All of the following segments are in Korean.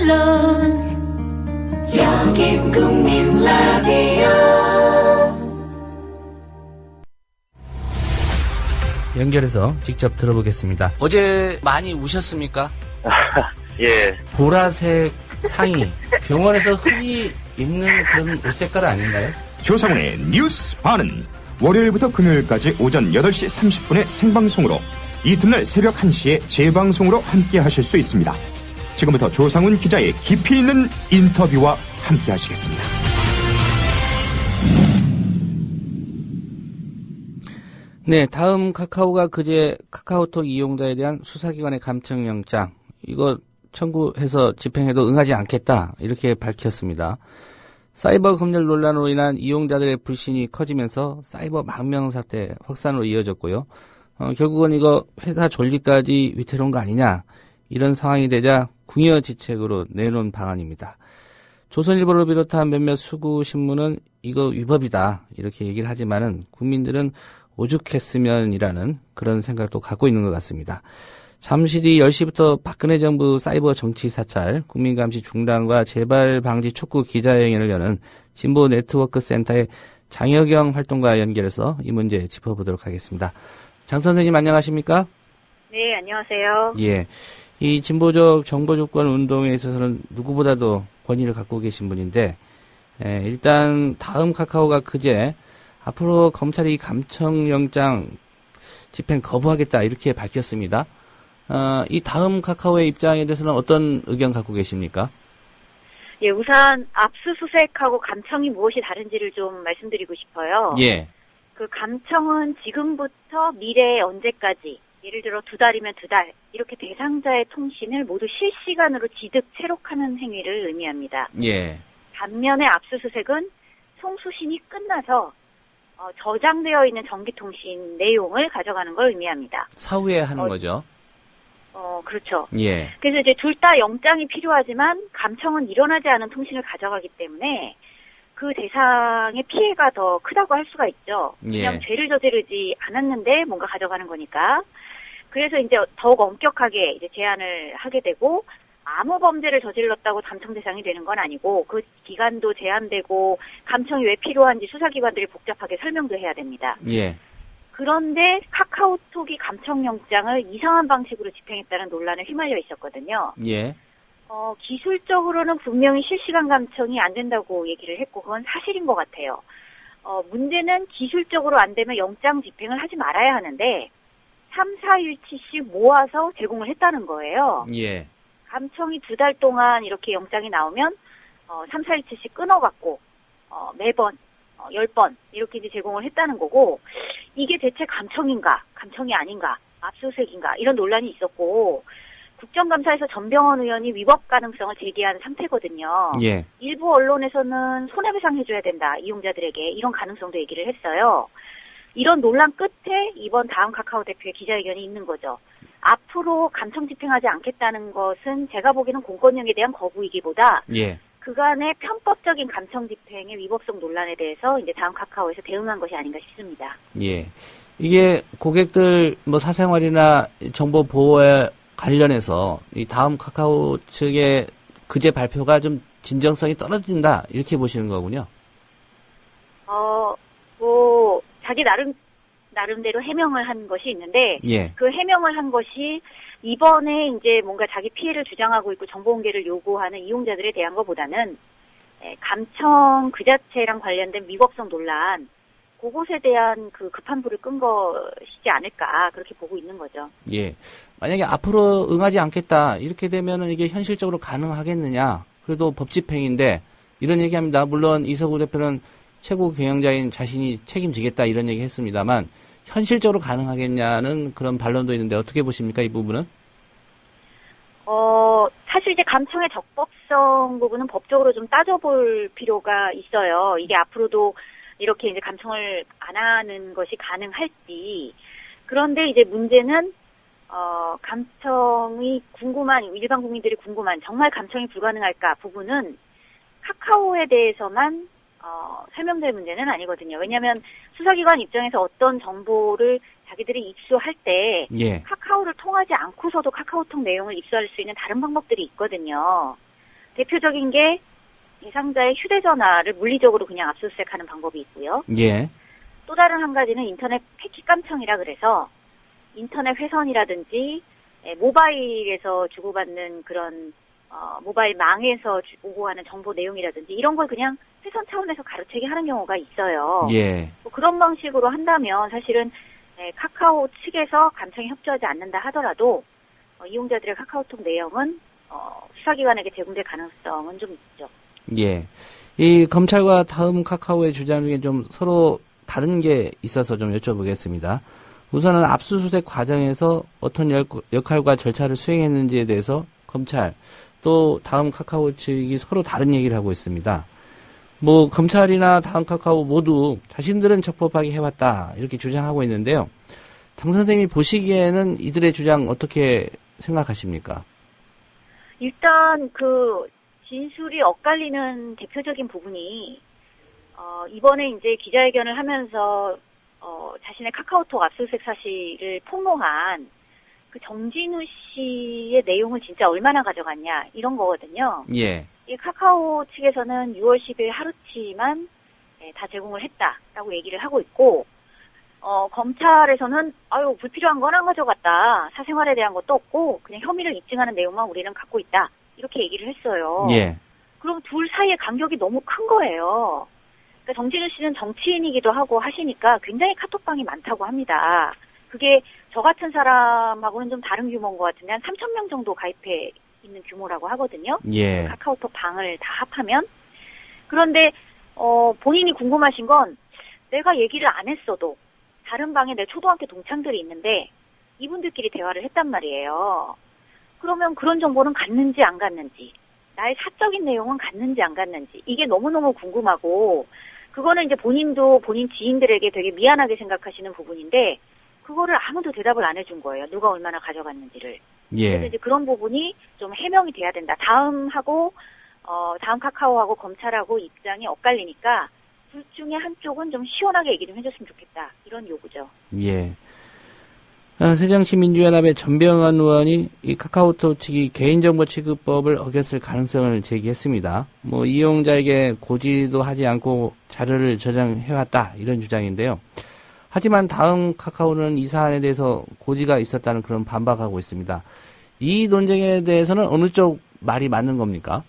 물론 여긴 국민 라디오. 연결해서 직접 들어보겠습니다. 어제 많이 우셨습니까? 예. 보라색 상의, 병원에서 흔히 입는 그런 옷 색깔 아닌가요? 조상훈의 뉴스 반은 월요일부터 금요일까지 오전 8시 30분에 생방송으로, 이튿날 새벽 1시에 재방송으로 함께 하실 수 있습니다. 지금부터 조상훈 기자의 깊이 있는 인터뷰와 함께 하시겠습니다. 네, 다음 카카오가 그제 카카오톡 이용자에 대한 수사기관의 감청영장, 이거 청구해서 집행해도 응하지 않겠다, 이렇게 밝혔습니다. 사이버 검열 논란으로 인한 이용자들의 불신이 커지면서 사이버 망명 사태 확산으로 이어졌고요. 결국은 이거 회사 존립까지 위태로운 거 아니냐, 이런 상황이 되자 궁여지책으로 내놓은 방안입니다. 조선일보를 비롯한 몇몇 수구 신문은 이거 위법이다, 이렇게 얘기를 하지만은 국민들은 오죽했으면이라는 그런 생각도 갖고 있는 것 같습니다. 잠시 뒤 10시부터 박근혜 정부 사이버 정치 사찰, 국민감시 중단과 재발 방지 촉구 기자회견을 여는 진보 네트워크 센터의 장혁영 활동가와 연결해서 이 문제 짚어보도록 하겠습니다. 장 선생님 안녕하십니까? 네, 안녕하세요. 예. 이 진보적 정보 주권 운동에 있어서는 누구보다도 권위를 갖고 계신 분인데, 일단 다음 카카오가 그제 앞으로 검찰이 감청영장 집행 거부하겠다, 이렇게 밝혔습니다. 이 다음 카카오의 입장에 대해서는 어떤 의견 갖고 계십니까? 예, 우선 압수수색하고 감청이 무엇이 다른지를 좀 말씀드리고 싶어요. 예. 그 감청은 지금부터 미래의 언제까지, 예를 들어 2달이면 2달, 이렇게 대상자의 통신을 모두 실시간으로 지득 체록하는 행위를 의미합니다. 예. 반면에 압수수색은 송수신이 끝나서 저장되어 있는 전기통신 내용을 가져가는 걸 의미합니다. 사후에 하는 거죠. 그렇죠. 예. 그래서 이제 둘 다 영장이 필요하지만 감청은 일어나지 않은 통신을 가져가기 때문에 그 대상의 피해가 더 크다고 할 수가 있죠. 그냥 예. 죄를 저지르지 않았는데 뭔가 가져가는 거니까. 그래서 이제 더욱 엄격하게 이제 제한을 하게 되고, 아무 범죄를 저질렀다고 감청 대상이 되는 건 아니고, 그 기간도 제한되고, 감청이 왜 필요한지 수사기관들이 복잡하게 설명도 해야 됩니다. 예. 그런데 카카오톡이 감청영장을 이상한 방식으로 집행했다는 논란에 휘말려 있었거든요. 예. 기술적으로는 분명히 실시간 감청이 안 된다고 얘기를 했고, 그건 사실인 것 같아요. 문제는 기술적으로 안 되면 영장 집행을 하지 말아야 하는데, 3, 4일치씩 모아서 제공을 했다는 거예요. 예. 감청이 2달 동안 이렇게 영장이 나오면 3, 4일치씩 끊어갖고 매번 10번 이렇게 이제 제공을 했다는 거고, 이게 대체 감청인가 감청이 아닌가 압수수색인가 이런 논란이 있었고, 국정감사에서 전병헌 의원이 위법 가능성을 제기한 상태거든요. 예. 일부 언론에서는 손해배상 해줘야 된다, 이용자들에게, 이런 가능성도 얘기를 했어요. 이런 논란 끝에 이번 다음 카카오 대표의 기자회견이 있는 거죠. 앞으로 감청 집행하지 않겠다는 것은 제가 보기에는 공권력에 대한 거부이기보다, 예. 그간의 편법적인 감청 집행의 위법성 논란에 대해서 이제 다음 카카오에서 대응한 것이 아닌가 싶습니다. 예. 이게 고객들 사생활이나 정보 보호에 관련해서 이 다음 카카오 측의 그제 발표가 좀 진정성이 떨어진다, 이렇게 보시는 거군요. 자기 나름대로 해명을 한 것이 있는데, 예. 그 해명을 한 것이 이번에 이제 뭔가 자기 피해를 주장하고 있고 정보 공개를 요구하는 이용자들에 대한 것보다는 감청 그 자체랑 관련된 위법성 논란, 그것에 대한 그 급한 불을 끈 것이지 않을까, 그렇게 보고 있는 거죠. 예. 만약에 앞으로 응하지 않겠다, 이렇게 되면은 이게 현실적으로 가능하겠느냐. 그래도 법 집행인데, 이런 얘기합니다. 물론 이석우 대표는 최고 경영자인 자신이 책임지겠다, 이런 얘기 했습니다만, 현실적으로 가능하겠냐는 그런 반론도 있는데 어떻게 보십니까, 이 부분은? 사실 이제 감청의 적법성 부분은 법적으로 좀 따져볼 필요가 있어요. 이게 앞으로도 이렇게 이제 감청을 안 하는 것이 가능할지. 그런데 이제 문제는, 감청이 일반 국민들이 궁금한, 정말 감청이 불가능할까 부분은 카카오에 대해서만 설명될 문제는 아니거든요. 왜냐하면 수사기관 입장에서 어떤 정보를 자기들이 입수할 때, 예. 카카오를 통하지 않고서도 카카오톡 내용을 입수할 수 있는 다른 방법들이 있거든요. 대표적인 게 대상자의 휴대전화를 물리적으로 그냥 압수수색하는 방법이 있고요. 예. 또 다른 한 가지는 인터넷 패킷 감청이라 그래서 인터넷 회선이라든지 모바일에서 주고받는 그런 모바일 망에서 오고 하는 정보 내용이라든지 이런 걸 그냥 회선 차원에서 가로채기 하는 경우가 있어요. 예. 뭐 그런 방식으로 한다면 사실은 카카오 측에서 감청에 협조하지 않는다 하더라도 이용자들의 카카오톡 내용은 수사기관에게 제공될 가능성은 좀 있죠. 예. 이 검찰과 다음 카카오의 주장 중에 좀 서로 다른 게 있어서 좀 여쭤보겠습니다. 우선은 압수수색 과정에서 어떤 역할과 절차를 수행했는지에 대해서 검찰 또 다음 카카오 측이 서로 다른 얘기를 하고 있습니다. 뭐 검찰이나 다음 카카오 모두 자신들은 적법하게 해왔다 이렇게 주장하고 있는데요. 장 선생님이 보시기에는 이들의 주장 어떻게 생각하십니까? 일단 그 진술이 엇갈리는 대표적인 부분이 이번에 이제 기자회견을 하면서 자신의 카카오톡 압수수색 사실을 폭로한 그 정진우 씨의 내용을 진짜 얼마나 가져갔냐 이런 거거든요. 예. 이 카카오 측에서는 6월 10일 하루치만 다 제공을 했다라고 얘기를 하고 있고 검찰에서는 불필요한 건 안 가져갔다. 사생활에 대한 것도 없고 그냥 혐의를 입증하는 내용만 우리는 갖고 있다. 이렇게 얘기를 했어요. 예. 그럼 둘 사이의 간격이 너무 큰 거예요. 그러니까 정진우 씨는 정치인이기도 하고 하시니까 굉장히 카톡방이 많다고 합니다. 그게 저 같은 사람하고는 좀 다른 규모인 것 같은데 한 3,000명 정도 가입해 있는 규모라고 하거든요. 예. 카카오톡 방을 다 합하면. 그런데 본인이 궁금하신 건 내가 얘기를 안 했어도 다른 방에 내 초등학교 동창들이 있는데 이분들끼리 대화를 했단 말이에요. 그러면 그런 정보는 갔는지 안 갔는지, 나의 사적인 내용은 갔는지 안 갔는지 이게 너무너무 궁금하고 그거는 이제 본인도 본인 지인들에게 되게 미안하게 생각하시는 부분인데 그거를 아무도 대답을 안 해준 거예요. 누가 얼마나 가져갔는지를. 예. 그래서 이제 그런 부분이 좀 해명이 돼야 된다. 다음 카카오하고 검찰하고 입장이 엇갈리니까 둘 중에 한쪽은 좀 시원하게 얘기 좀 해줬으면 좋겠다. 이런 요구죠. 예. 새정치민주연합의 전병헌 의원이 이 카카오톡 측이 개인정보 취급법을 어겼을 가능성을 제기했습니다. 뭐 이용자에게 고지도 하지 않고 자료를 저장해왔다 이런 주장인데요. 하지만 다음 카카오는 이 사안에 대해서 고지가 있었다는 그런 반박하고 있습니다. 이 논쟁에 대해서는 어느 쪽 말이 맞는 겁니까?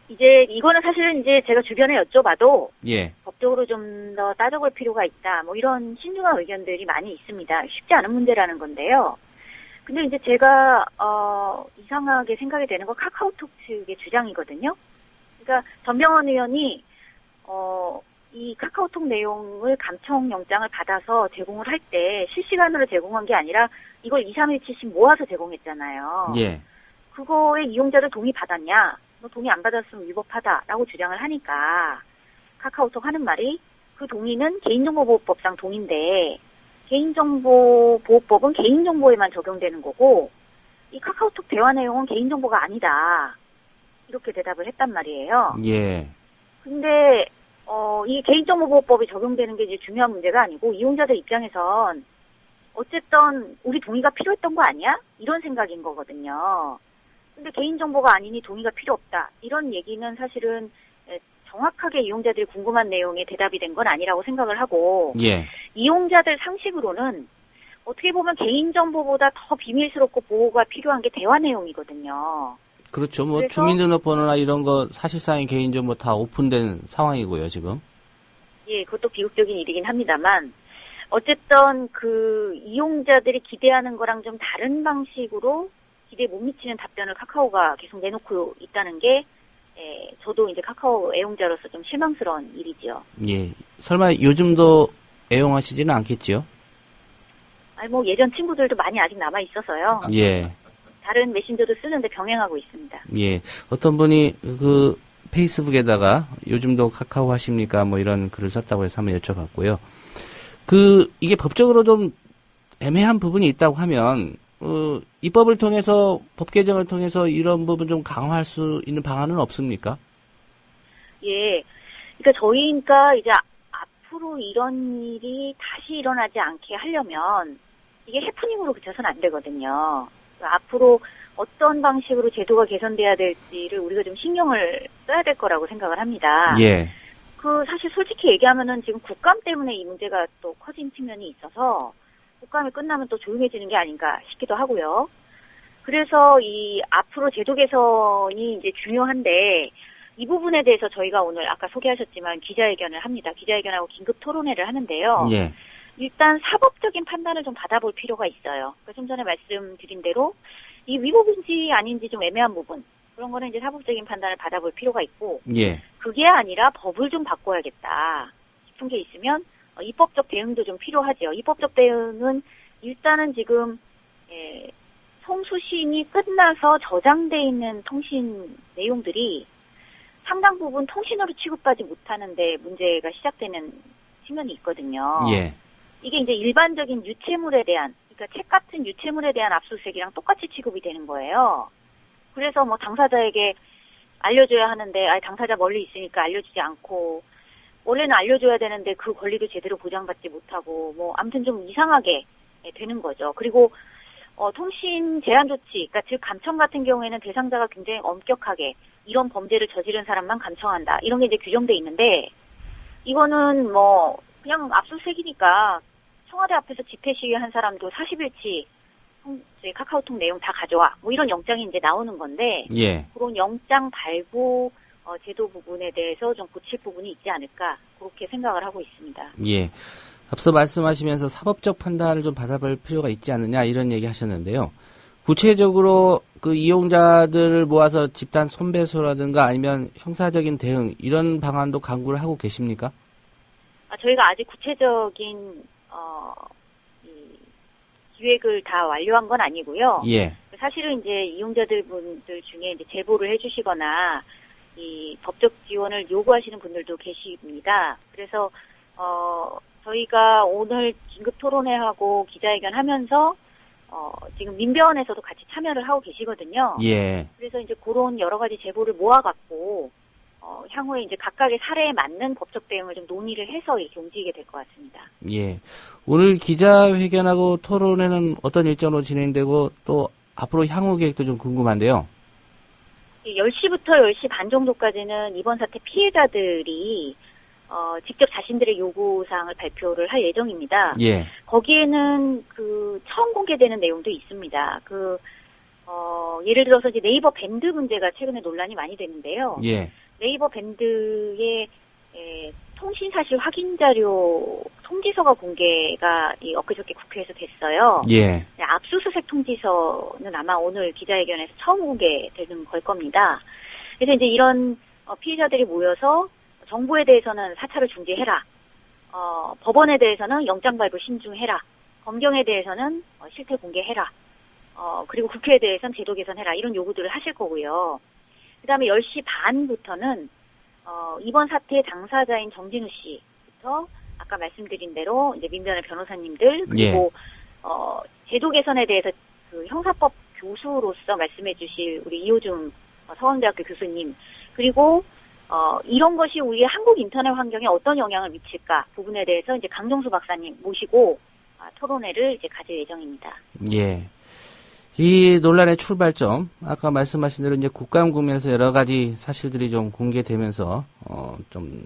이제 이거는 사실은 이제 제가 주변에 여쭤봐도 예. 법적으로 좀 더 따져볼 필요가 있다. 뭐 이런 신중한 의견들이 많이 있습니다. 쉽지 않은 문제라는 건데요. 근데 이제 제가 이상하게 생각이 되는 건 카카오톡 측의 주장이거든요. 그러니까 전병헌 의원이 이 카카오톡 내용을 감청 영장을 받아서 제공을 할 때 실시간으로 제공한 게 아니라 이걸 2, 3일치씩 모아서 제공했잖아요. 예. 그거에 이용자들 동의 받았냐? 너 동의 안 받았으면 위법하다라고 주장을 하니까 카카오톡 하는 말이 그 동의는 개인정보보호법상 동의인데 개인정보보호법은 개인정보에만 적용되는 거고 이 카카오톡 대화 내용은 개인정보가 아니다. 이렇게 대답을 했단 말이에요. 예. 근데 이 개인정보보호법이 적용되는 게 이제 중요한 문제가 아니고 이용자들 입장에선 어쨌든 우리 동의가 필요했던 거 아니야? 이런 생각인 거거든요. 근데 개인정보가 아니니 동의가 필요 없다. 이런 얘기는 사실은 정확하게 이용자들이 궁금한 내용에 대답이 된 건 아니라고 생각을 하고 예. 이용자들 상식으로는 어떻게 보면 개인정보보다 더 비밀스럽고 보호가 필요한 게 대화 내용이거든요. 그렇죠. 뭐 그래서 주민등록번호나 이런 거 사실상의 개인정보 다 오픈된 상황이고요, 지금. 예, 그것도 비극적인 일이긴 합니다만 어쨌든 그 이용자들이 기대하는 거랑 좀 다른 방식으로 기대에 못 미치는 답변을 카카오가 계속 내놓고 있다는 게 저도 이제 카카오 애용자로서 좀 실망스러운 일이죠. 예. 설마 요즘도 애용하시지는 않겠지요? 아니 뭐 예전 친구들도 많이 아직 남아 있어서요. 예. 다른 메신저도 쓰는데 병행하고 있습니다. 예. 어떤 분이 그 페이스북에다가 요즘도 카카오 하십니까? 뭐 이런 글을 썼다고 해서 한번 여쭤봤고요. 이게 법적으로 좀 애매한 부분이 있다고 하면 입법을 통해서 법 개정을 통해서 이런 부분 좀 강화할 수 있는 방안은 없습니까? 예. 그러니까 저희가 이제 앞으로 이런 일이 다시 일어나지 않게 하려면 이게 해프닝으로 그쳐서는 안 되거든요. 그러니까 앞으로 어떤 방식으로 제도가 개선돼야 될지를 우리가 좀 신경을 써야 될 거라고 생각을 합니다. 예. 사실 솔직히 얘기하면은 지금 국감 때문에 이 문제가 또 커진 측면이 있어서 국감이 끝나면 또 조용해지는 게 아닌가 싶기도 하고요. 그래서 이 앞으로 제도 개선이 이제 중요한데 이 부분에 대해서 저희가 오늘 아까 소개하셨지만 기자회견을 합니다. 기자회견하고 긴급 토론회를 하는데요. 예. 일단 사법적인 판단을 좀 받아볼 필요가 있어요. 좀 전에 말씀드린 대로 이 위법인지 아닌지 좀 애매한 부분 그런 거는 이제 사법적인 판단을 받아볼 필요가 있고 예. 그게 아니라 법을 좀 바꿔야겠다 싶은 게 있으면 입법적 대응도 좀 필요하죠. 입법적 대응은 일단은 지금 송수신이 끝나서 저장돼 있는 통신 내용들이 상당 부분 통신으로 취급하지 못하는데 문제가 시작되는 측면이 있거든요. 예. 이게 이제 일반적인 유체물에 대한, 그러니까 책 같은 유체물에 대한 압수수색이랑 똑같이 취급이 되는 거예요. 그래서 뭐 당사자에게 알려줘야 하는데, 당사자 멀리 있으니까 알려주지 않고, 원래는 알려줘야 되는데 그 권리도 제대로 보장받지 못하고, 뭐 아무튼 좀 이상하게 되는 거죠. 그리고 통신 제한 조치, 그러니까 즉 감청 같은 경우에는 대상자가 굉장히 엄격하게 이런 범죄를 저지른 사람만 감청한다. 이런 게 이제 규정돼 있는데 이거는 뭐 그냥 압수수색이니까 청와대 앞에서 집회 시위한 사람도 40일치 카카오톡 내용 다 가져와. 뭐 이런 영장이 이제 나오는 건데 예. 그런 영장 발부 제도 부분에 대해서 좀 고칠 부분이 있지 않을까 그렇게 생각을 하고 있습니다. 예. 앞서 말씀하시면서 사법적 판단을 좀 받아볼 필요가 있지 않느냐 이런 얘기 하셨는데요. 구체적으로 그 이용자들을 모아서 집단 손배소라든가 아니면 형사적인 대응 이런 방안도 강구를 하고 계십니까? 저희가 아직 구체적인 이 기획을 다 완료한 건 아니고요. 예. 사실은 이제 이용자들 분들 중에 이제 제보를 해주시거나 이 법적 지원을 요구하시는 분들도 계십니다. 그래서 저희가 오늘 긴급 토론회하고 기자회견 하면서 지금 민변에서도 같이 참여를 하고 계시거든요. 예. 그래서 이제 그런 여러 가지 제보를 모아갖고 향후에 이제 각각의 사례에 맞는 법적 대응을 좀 논의를 해서 이렇게 움직이게 될 것 같습니다. 예. 오늘 기자회견하고 토론회는 어떤 일정으로 진행되고 또 앞으로 향후 계획도 좀 궁금한데요. 10시부터 10시 반 정도까지는 이번 사태 피해자들이 직접 자신들의 요구사항을 발표를 할 예정입니다. 예. 거기에는 처음 공개되는 내용도 있습니다. 예를 들어서 이제 네이버 밴드 문제가 최근에 논란이 많이 되는데요. 예. 네이버 밴드의 통신사실 확인 자료 통지서가 공개가 엊그저께 국회에서 됐어요. 예. 압수수색 통지서는 아마 오늘 기자회견에서 처음 공개되는 걸 겁니다. 그래서 이제 이런 피해자들이 모여서 정부에 대해서는 사찰을 중지해라. 법원에 대해서는 영장 발부 신중해라. 검경에 대해서는 실태 공개해라. 그리고 국회에 대해서는 제도 개선해라. 이런 요구들을 하실 거고요. 그 다음에 10시 반부터는 이번 사태의 당사자인 정진우 씨부터 아까 말씀드린 대로 이제 민변의 변호사님들 그리고 제도 개선에 대해서 형사법 교수로서 말씀해 주실 우리 이호중 서강대학교 교수님 그리고 이런 것이 우리 한국 인터넷 환경에 어떤 영향을 미칠까 부분에 대해서 이제 강정수 박사님 모시고 토론회를 이제 가질 예정입니다. 예. 이 논란의 출발점, 아까 말씀하신 대로 이제 국감 국면에서 여러 가지 사실들이 좀 공개되면서, 좀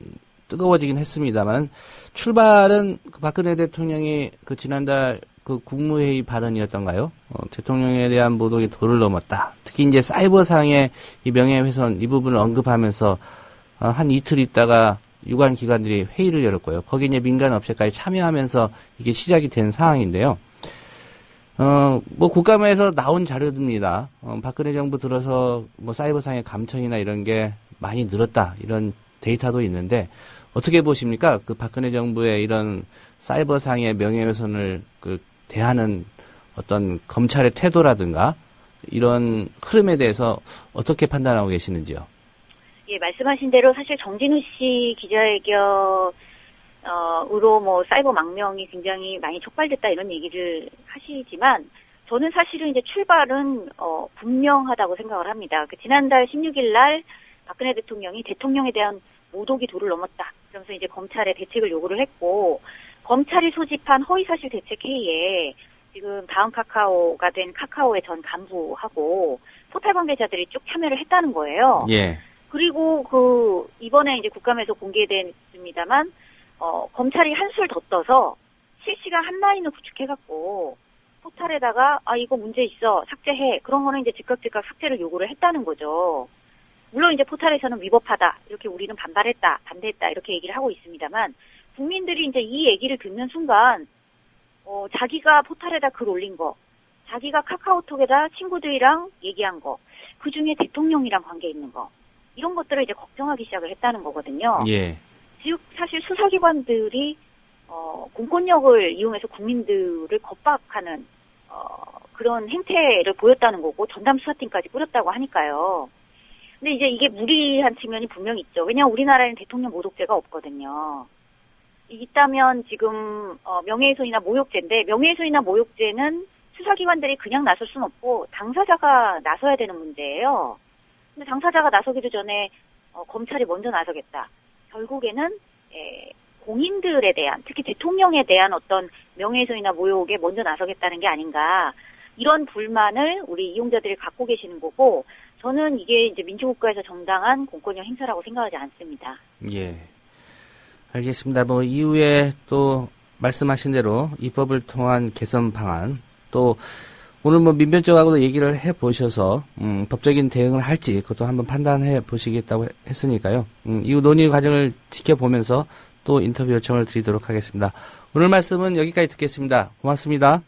뜨거워지긴 했습니다만, 출발은 박근혜 대통령이 지난달 국무회의 발언이었던가요? 대통령에 대한 모독이 도를 넘었다. 특히 이제 사이버상의 이 명예훼손, 이 부분을 언급하면서, 한 이틀 있다가 유관 기관들이 회의를 열었고요. 거기에 이제 민간 업체까지 참여하면서 이게 시작이 된 상황인데요. 국감에서 나온 자료입니다. 박근혜 정부 들어서 사이버상의 감청이나 이런 게 많이 늘었다. 이런 데이터도 있는데, 어떻게 보십니까? 박근혜 정부의 이런 사이버상의 명예훼손을 대하는 어떤 검찰의 태도라든가, 이런 흐름에 대해서 어떻게 판단하고 계시는지요? 예, 말씀하신 대로 사실 정진우 씨 기자회견, 으로 사이버 망명이 굉장히 많이 촉발됐다 이런 얘기를 하시지만 저는 사실은 이제 출발은 분명하다고 생각을 합니다. 지난달 16일 날 박근혜 대통령이 대통령에 대한 모독이 도를 넘었다. 그러면서 이제 검찰에 대책을 요구를 했고 검찰이 소집한 허위사실 대책회의에 지금 다음 카카오가 된 카카오의 전 간부하고 포탈 관계자들이 쭉 참여를 했다는 거예요. 예. 그리고 이번에 이제 국감에서 공개됐습니다만, 검찰이 한술 더 떠서 실시간 한라인을 구축해갖고 포탈에다가 이거 문제 있어 삭제해 그런 거는 이제 즉각 삭제를 요구를 했다는 거죠. 물론 이제 포탈에서는 위법하다 이렇게 우리는 반대했다 이렇게 얘기를 하고 있습니다만 국민들이 이제 이 얘기를 듣는 순간 자기가 포탈에다 글 올린 거, 자기가 카카오톡에다 친구들이랑 얘기한 거, 그 중에 대통령이랑 관계 있는 거 이런 것들을 이제 걱정하기 시작을 했다는 거거든요. 예. 즉 사실 수사기관들이 공권력을 이용해서 국민들을 겁박하는 그런 행태를 보였다는 거고 전담 수사팀까지 꾸렸다고 하니까요. 근데 이제 이게 무리한 측면이 분명히 있죠. 왜냐하면 우리나라에는 대통령 모독죄가 없거든요. 있다면 지금 명예훼손이나 모욕죄인데 명예훼손이나 모욕죄는 수사기관들이 그냥 나설 수는 없고 당사자가 나서야 되는 문제예요. 근데 당사자가 나서기도 전에 검찰이 먼저 나서겠다. 결국에는 공인들에 대한 특히 대통령에 대한 어떤 명예훼손이나 모욕에 먼저 나서겠다는 게 아닌가. 이런 불만을 우리 이용자들이 갖고 계시는 거고 저는 이게 이제 민주국가에서 정당한 공권력 행사라고 생각하지 않습니다. 예. 알겠습니다. 이후에 또 말씀하신 대로 입법을 통한 개선 방안 또 오늘 민변쪽하고도 얘기를 해 보셔서 법적인 대응을 할지 그것도 한번 판단해 보시겠다고 했으니까요. 이후 논의 과정을 지켜보면서 또 인터뷰 요청을 드리도록 하겠습니다. 오늘 말씀은 여기까지 듣겠습니다. 고맙습니다.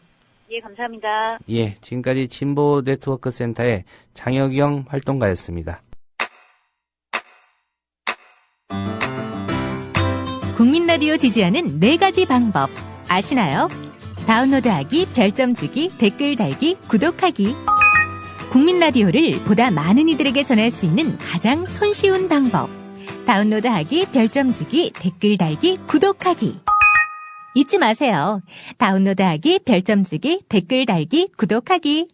예, 감사합니다. 예, 지금까지 진보 네트워크 센터의 장혁영 활동가였습니다. 국민 라디오 지지하는 4가지 방법 아시나요? 다운로드하기, 별점 주기, 댓글 달기, 구독하기. 국민 라디오를 보다 많은 이들에게 전할 수 있는 가장 손쉬운 방법. 다운로드하기, 별점 주기, 댓글 달기, 구독하기. 잊지 마세요. 다운로드하기, 별점 주기, 댓글 달기, 구독하기.